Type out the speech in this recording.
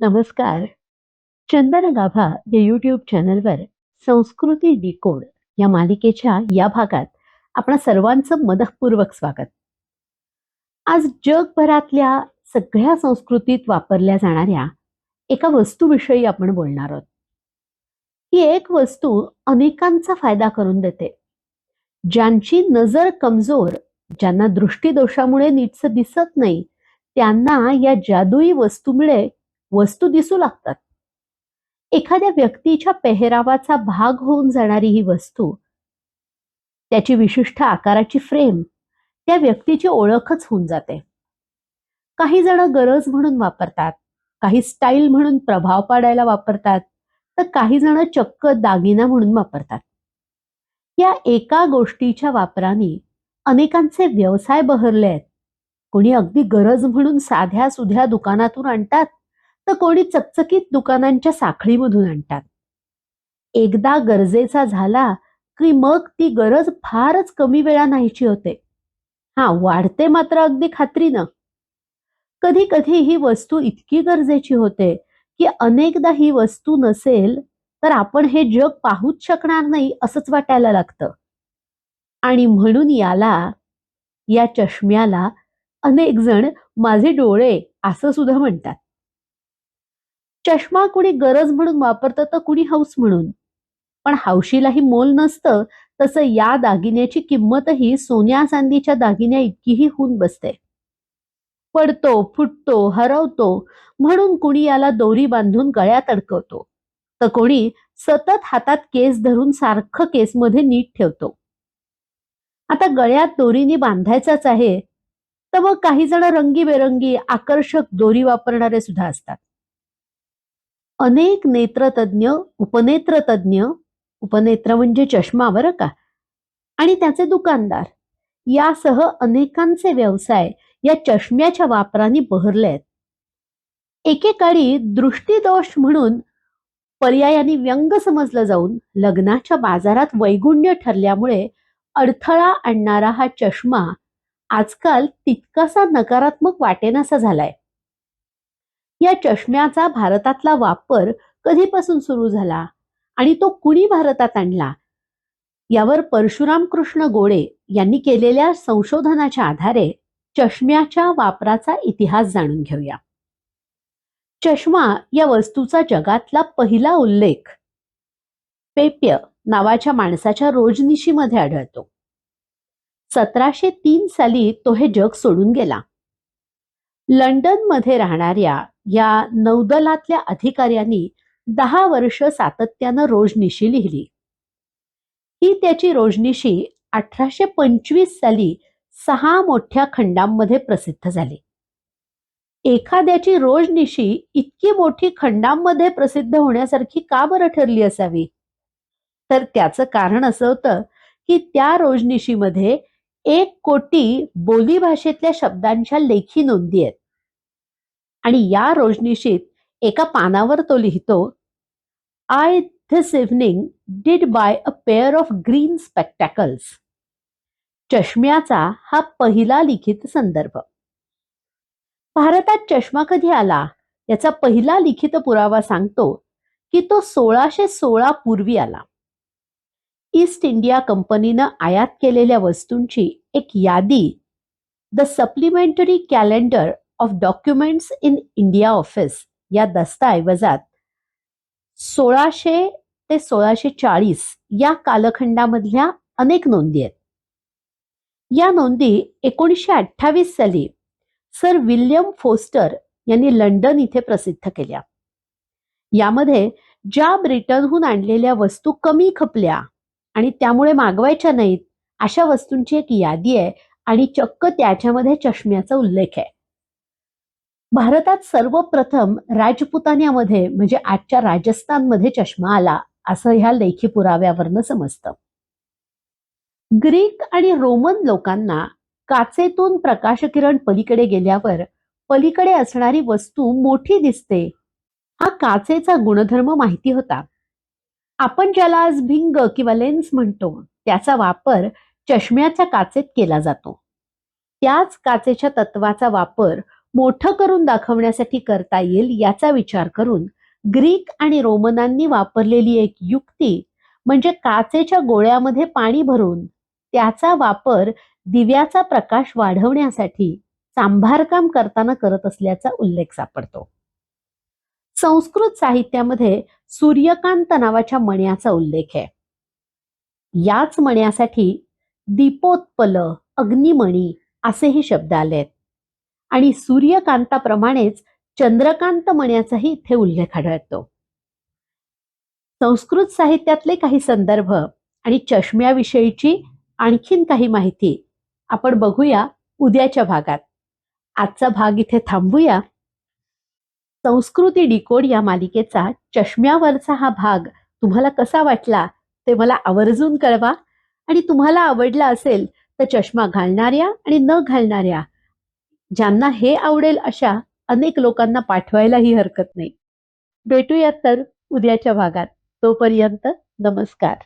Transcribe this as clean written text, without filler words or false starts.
नमस्कार. चंदन गाभा या यूट्यूब चॅनलवर संस्कृती डिकोड या मालिकेच्या या भागात आपणा सर्वांचं मनःपूर्वक स्वागत. आज जगभरातल्या सगळ्या संस्कृतीत वापरल्या जाणाऱ्या एका वस्तूविषयी आपण बोलणार आहोत. ही एक वस्तू अनेकांचा फायदा करून देते. ज्यांची नजर कमजोर, ज्यांना दृष्टीदोषामुळे नीटसं दिसत नाही, त्यांना या जादुई वस्तूमुळे वस्तू दिसू लागतात. एखाद्या व्यक्तीच्या पेहरावाचा भाग होऊन जाणारी ही वस्तू, त्याची विशिष्ट आकाराची फ्रेम त्या व्यक्तीची ओळखच होऊन जाते. काही जण गरज म्हणून वापरतात, काही स्टाईल म्हणून प्रभाव पाडायला वापरतात, तर काही जण चक्क दागिना म्हणून वापरतात. या एका गोष्टीच्या वापराने अनेकांचे व्यवसाय बहरले आहेत. कोणी अगदी गरज म्हणून साध्या सुध्या दुकानातून आणतात, तर कोणी चकचकीत दुकानांच्या साखळीमधून आणतात. एकदा गरजेचा झाला की मग ती गरज फारच कमी वेळा नाहीची होते. वाढते मात्र अगदी खात्रीनं. कधी कधी ही वस्तू इतकी गरजेची होते की अनेकदा ही वस्तू नसेल तर आपण हे जग पाहूच शकणार नाही असंच वाटायला लागतं. आणि म्हणून या चष्म्याला अनेक जण माझे डोळे असं सुद्धा म्हणतात. चष्मा कुणी गरज म्हणून वापरतं तर कुणी हौस म्हणून. पण हौशीलाही मोल नसतं, तसं या दागिन्याची किंमतही सोन्या चांदीच्या दागिन्या इतकीही होऊन बसते. पडतो, फुटतो, हरवतो म्हणून कुणी याला दोरी बांधून गळ्यात अडकवतो, तर कोणी सतत हातात केस धरून सारखं केसमध्ये नीट ठेवतो. आता गळ्यात दोरीने बांधायचाच आहे, तर मग काही जण रंगीबेरंगी आकर्षक दोरी वापरणारे सुद्धा असतात. अनेक नेत्रतज्ञ, उपनेत्र म्हणजे चष्मा बरं का, आणि त्याचे दुकानदार यासह अनेकांचे व्यवसाय या चष्म्याच्या वापराने बहरले आहेत. एकेकाळी दृष्टीदोष म्हणून पर्यायाने व्यंग समजलं जाऊन लग्नाच्या बाजारात वैगुण्य ठरल्यामुळे अडथळा आणणारा हा चष्मा आजकाल तितकासा नकारात्मक वाटेनासा झालाय. या चष्म्याचा भारतातला वापर कधीपासून सुरू झाला आणि तो कुणी भारतात आणला, यावर परशुराम कृष्ण गोडे यांनी केलेल्या संशोधनाच्या आधारे चष्म्याच्या वापराचा इतिहास जाणून घेऊया. चष्मा या वस्तूचा जगातला पहिला उल्लेख पेप्य नावाच्या माणसाच्या रोजनिशीमध्ये आढळतो. 1703 साली तो हे जग सोडून गेला. लंडनमध्ये राहणाऱ्या या नौदलातल्या अधिकाऱ्यांनी 10 वर्ष सातत्यानं रोजनिशी लिहिली. ही त्याची रोजनिशी 1825 साली 6 मोठ्या खंडांमध्ये प्रसिद्ध झाली. एखाद्याची रोजनिशी इतकी मोठी खंडांमध्ये प्रसिद्ध होण्यासारखी का बरं ठरली असावी? तर त्याचं कारण असं होतं की त्या रोजनिशीमध्ये 1 कोटी बोलीभाषेतल्या शब्दांच्या लेखी नोंदी आहेत. आणि या रोजनिशीत एका पानावर तो लिहितो, I this evening did buy a pair of green spectacles. चष्म्याचा हा पहिला लिखित संदर्भ. भारतात चष्मा कधी आला याचा पहिला लिखित पुरावा सांगतो की तो 1616 पूर्वी आला. ईस्ट इंडिया कंपनीनं आयात केलेल्या वस्तूंची एक यादी the supplementary calendar of documents in India office या दस्तऐवजात 1600 ते 1640 या कालखंडामधल्या अनेक नोंदी आहेत. या नोंदी 1928 साली सर विल्यम फोस्टर यांनी लंडन इथे प्रसिद्ध केल्या. यामध्ये ज्या ब्रिटनहून आणलेल्या वस्तू कमी खपल्या आणि त्यामुळे मागवायच्या नाहीत अशा वस्तूंची एक यादी आहे आणि चक्क त्याच्यामध्ये चष्म्याचा उल्लेख आहे. भारतात सर्वप्रथम राजपुतान्यामध्ये म्हणजे आजच्या राजस्थानमध्ये चष्मा आला असं ह्या लेखी पुराव्यावरनं समजतं. ग्रीक आणि रोमन लोकांना काचेतून प्रकाशकिरण पलीकडे गेल्यावर पलीकडे असणारी वस्तू मोठी दिसते हा काचेचा गुणधर्म माहिती होता. आपण ज्याला आज भिंग किंवा लेन्स म्हणतो त्याचा वापर चष्म्याच्या काचेत केला जातो. त्याच काचेच्या तत्वाचा वापर मोठं करून दाखवण्यासाठी करता येईल याचा विचार करून ग्रीक आणि रोमनांनी वापरलेली एक युक्ती म्हणजे काचेच्या गोळ्यामध्ये पाणी भरून त्याचा वापर दिव्याचा प्रकाश वाढवण्यासाठी सांभारकाम करताना करत असल्याचा उल्लेख सापडतो. संस्कृत साहित्यामध्ये सूर्यकांत नावाच्या मण्याचा उल्लेख आहे. याच मण्यासाठी दीपोत्पल, अग्निमणी असेही शब्द आलेत आणि सूर्यकांताप्रमाणेच चंद्रकांत मण्याचाही इथे उल्लेख आढळतो. संस्कृत साहित्यातले काही संदर्भ आणि चष्म्याविषयीची आणखीन काही माहिती आपण बघूया उद्याच्या भागात. आजचा भाग इथे थांबूया. संस्कृती डिकोड या मालिकेचा चष्म्यावरचा हा भाग तुम्हाला कसा वाटला ते मला आवर्जून कळवा आणि तुम्हाला आवडला असेल तर चष्मा घालणाऱ्या आणि न घालणाऱ्या ज्यांना हे आवडेल अशा अनेक लोकांना पाठवायलाही हरकत नाही. भेटूयात तर उद्याच्या भागात. तोपर्यंत नमस्कार.